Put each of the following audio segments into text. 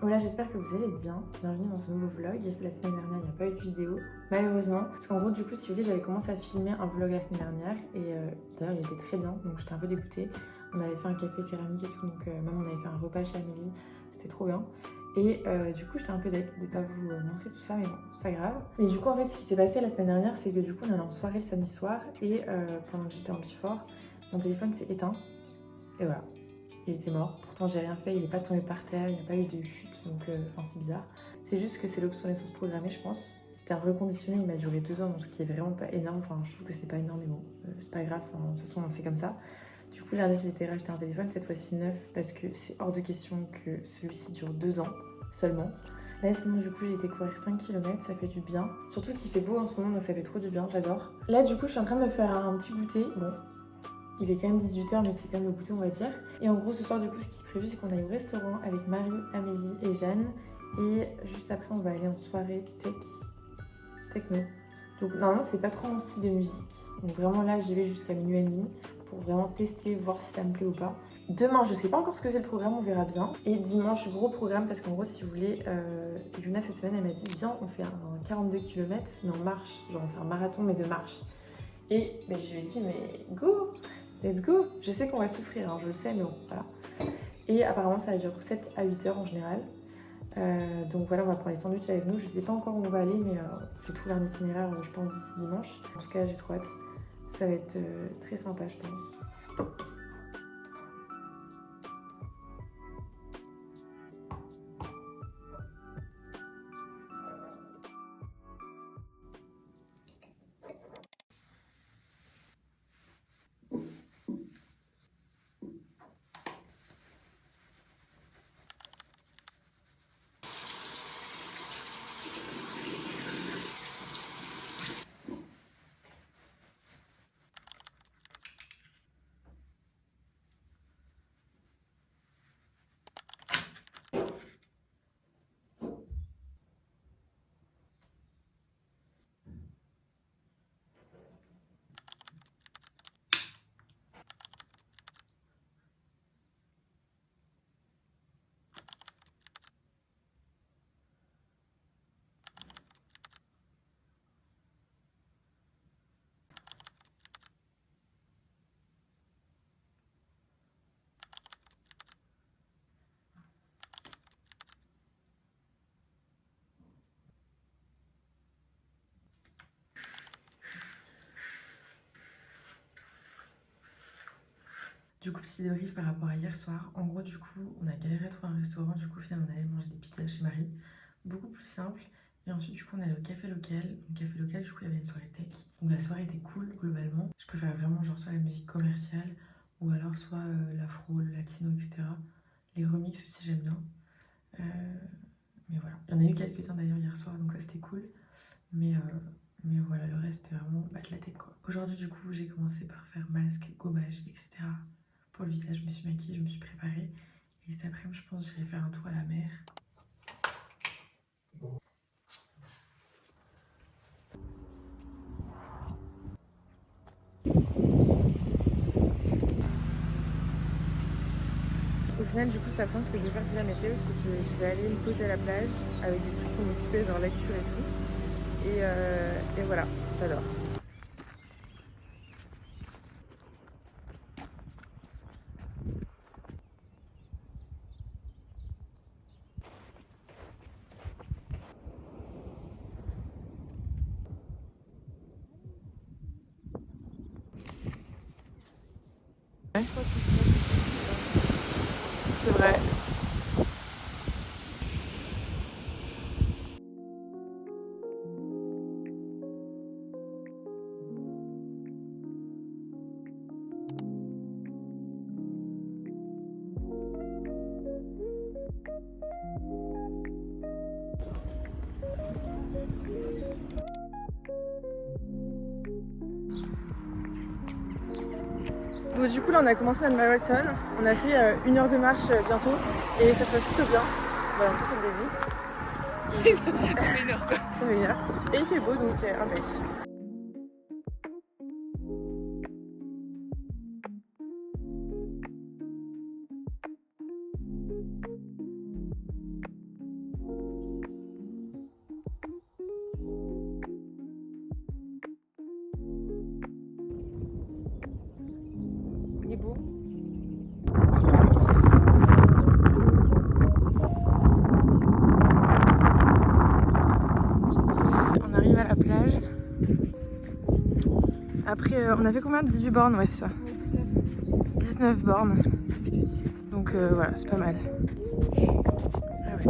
Voilà, j'espère que vous allez bien. Bienvenue dans ce nouveau vlog. La semaine dernière, il n'y a pas eu de vidéo, malheureusement. Parce qu'en gros, du coup, si vous voulez, j'avais commencé à filmer un vlog la semaine dernière. Et d'ailleurs, il était très bien, donc j'étais un peu dégoûtée. On avait fait un café céramique et tout, donc même on avait fait un repas chez Amélie. C'était trop bien. Et du coup, j'étais un peu deg de ne pas vous montrer tout ça, mais bon, c'est pas grave. Et du coup, en fait, ce qui s'est passé la semaine dernière, c'est que du coup, on allait en soirée le samedi soir. Et pendant que j'étais en before, mon téléphone s'est éteint. Et voilà. Il était mort. Pourtant, j'ai rien fait, il n'est pas tombé par terre, il n'y a pas eu de chute, donc c'est bizarre. C'est juste que c'est l'obsolescence programmée, je pense. C'était un reconditionné, il m'a duré 2 ans, donc ce qui est vraiment pas énorme. Enfin, je trouve que c'est pas énorme, mais bon, c'est pas grave. Enfin, de toute façon, c'est comme ça. Du coup, lundi, j'ai été racheter un téléphone, cette fois-ci neuf, parce que c'est hors de question que celui-ci dure 2 ans seulement. Là, sinon, du coup, j'ai été courir 5 km, ça fait du bien. Surtout qu'il fait beau en ce moment, donc ça fait trop du bien, j'adore. Là, du coup, je suis en train de me faire un petit goûter. Bon, il est quand même 18h, mais c'est quand même le goûter, on va dire. Et en gros, ce soir, du coup, ce qui est prévu, c'est qu'on aille au restaurant avec Marie, Amélie et Jeanne. Et juste après, on va aller en soirée techno. Donc, normalement, c'est pas trop mon style de musique. Donc, vraiment, là, j'y vais jusqu'à minuit et demi pour vraiment tester, voir si ça me plaît ou pas. Demain, je sais pas encore ce que c'est le programme, on verra bien. Et dimanche, gros programme, parce qu'en gros, si vous voulez, Yuna, cette semaine, elle m'a dit viens, on fait un 42 km, mais on marche. Genre, on fait un marathon, mais de marche. Et je lui ai dit, mais go! Let's go! Je sais qu'on va souffrir, hein, je le sais, mais bon, voilà. Et apparemment, ça dure 7 à 8 heures en général. Donc voilà, on va prendre les sandwichs avec nous. Je sais pas encore où on va aller, mais je vais trouver un itinéraire, je pense, d'ici dimanche. En tout cas, j'ai trop hâte. Ça va être très sympa, je pense. Du coup, petit débrief par rapport à hier soir. En gros, du coup, on a galéré à trouver un restaurant. Du coup, finalement, on allait manger des pizzas chez Marie. Beaucoup plus simple. Et ensuite, du coup, on allait au café local. Au café local, du coup, il y avait une soirée tech. Donc la soirée était cool, globalement. Je préfère vraiment, genre, soit la musique commerciale, ou alors soit l'afro, le latino, etc. Les remixes aussi, j'aime bien. Euh, mais voilà. Il y en a eu quelques-uns d'ailleurs hier soir, donc ça, c'était cool. Mais, euh, mais voilà, le reste, c'était vraiment de la tête, quoi. Aujourd'hui, du coup, j'ai commencé par faire masque, gommage, etc. Pour le visage, je me suis maquillée, je me suis préparée. Et cet après-midi, je pense que j'irai faire un tour à la mer. Au final, du coup, cet après-midi, ce que je vais faire via météo, c'est que je vais aller me poser à la plage avec des trucs pour m'occuper, genre lecture et tout. Et voilà, j'adore. C'est vrai. Bon, du coup, là, on a commencé notre marathon. On a fait 1 heure de marche bientôt. Et ça se passe plutôt bien. Voilà, en tout, c'est le début. Ça fait 1 heure, quoi. Ça fait 1 heure. Et il fait beau, donc impec. après, on a fait combien? 18 bornes, ouais, c'est ça. 19 bornes. Donc voilà, c'est pas mal. Ah ouais.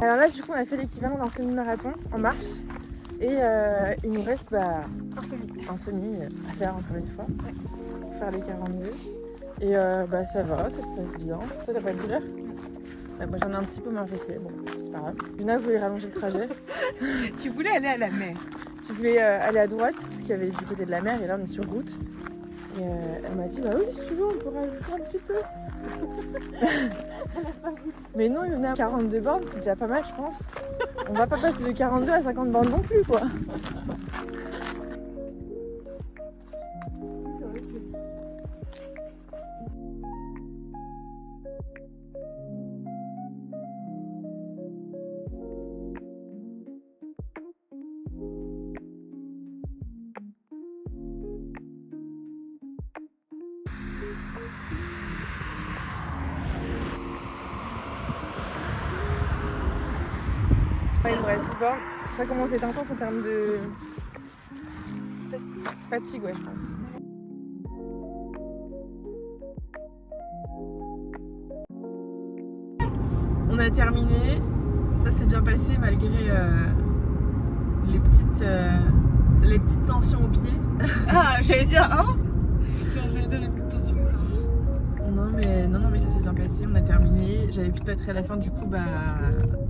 Alors là, du coup, on a fait l'équivalent d'un semi-marathon en marche. Et il nous reste un semi à faire encore une fois, pour faire les 42. Et ça va, ça se passe bien. Toi, t'as pas de douleur? Moi, j'en ai un petit peu mal fessé, bon, c'est pas grave. Luna voulait rallonger le trajet. Tu voulais aller à la mer? Je voulais aller à droite, parce qu'il y avait du côté de la mer, et là, on est sur route. Et elle m'a dit, bah oui, si tu veux, on peut rajouter un petit peu. Mais non, il y en a 42 bornes, c'est déjà pas mal, je pense. On va pas passer de 42 à 50 bornes non plus, quoi. Ouais, il nous reste 10 bornes. Ça commence à être intense en termes de fatigue, ouais, je pense. On a terminé. Ça s'est bien passé malgré les petites tensions au pied. Ah, j'allais dire, hein? J'allais dire les petites tensions. Non, mais ça s'est bien passé. On a terminé. J'avais plus de batterie à la fin, du coup,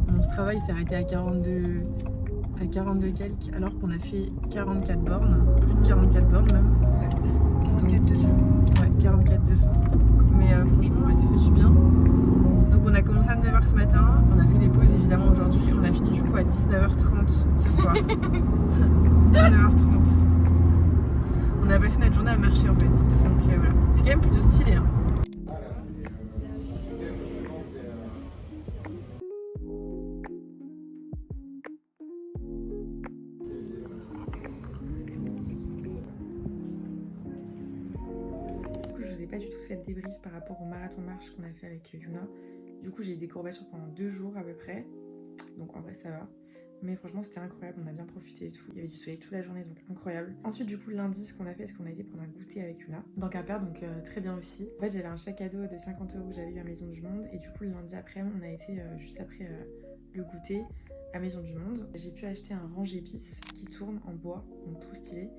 mon travail s'est arrêté à 42 quelques, alors qu'on a fait 44 bornes, plus de 44 bornes même. Ouais, 44 200. Ouais, 44 200. Mais franchement, ouais, ça fait du bien. Donc on a commencé à 9h ce matin, on a fait des pauses évidemment aujourd'hui, on a fini du coup à 19h30 ce soir. 19h30. On a passé notre journée à marcher en fait. Donc voilà. C'est quand même plutôt stylé, hein. Je vous ai pas du tout fait de débrief par rapport au marathon marche qu'on a fait avec Yuna. Du coup j'ai eu des courbatures pendant 2 jours à peu près. Donc en vrai ça va. Mais franchement c'était incroyable, on a bien profité et tout. Il y avait du soleil toute la journée, donc incroyable. Ensuite du coup lundi ce qu'on a fait, c'est qu'on a été prendre un goûter avec Yuna dans Quimper, donc très bien aussi. En fait j'avais un sac à dos de 50 € que j'avais eu à Maison du Monde. Et du coup le lundi après on a été juste après le goûter à Maison du Monde. J'ai pu acheter un rangé-bis qui tourne en bois, donc trop stylé.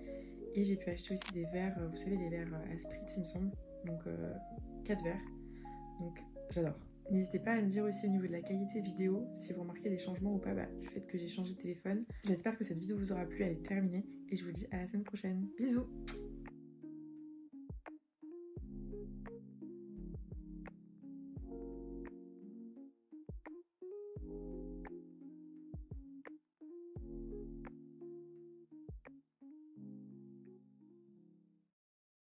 Et j'ai pu acheter aussi des verres, vous savez les verres à spritz il me semble. Donc 4 verres, donc j'adore. N'hésitez pas à me dire aussi au niveau de la qualité vidéo si vous remarquez des changements ou pas du fait que j'ai changé de téléphone. J'espère que cette vidéo vous aura plu, elle est terminée et je vous dis à la semaine prochaine. Bisous.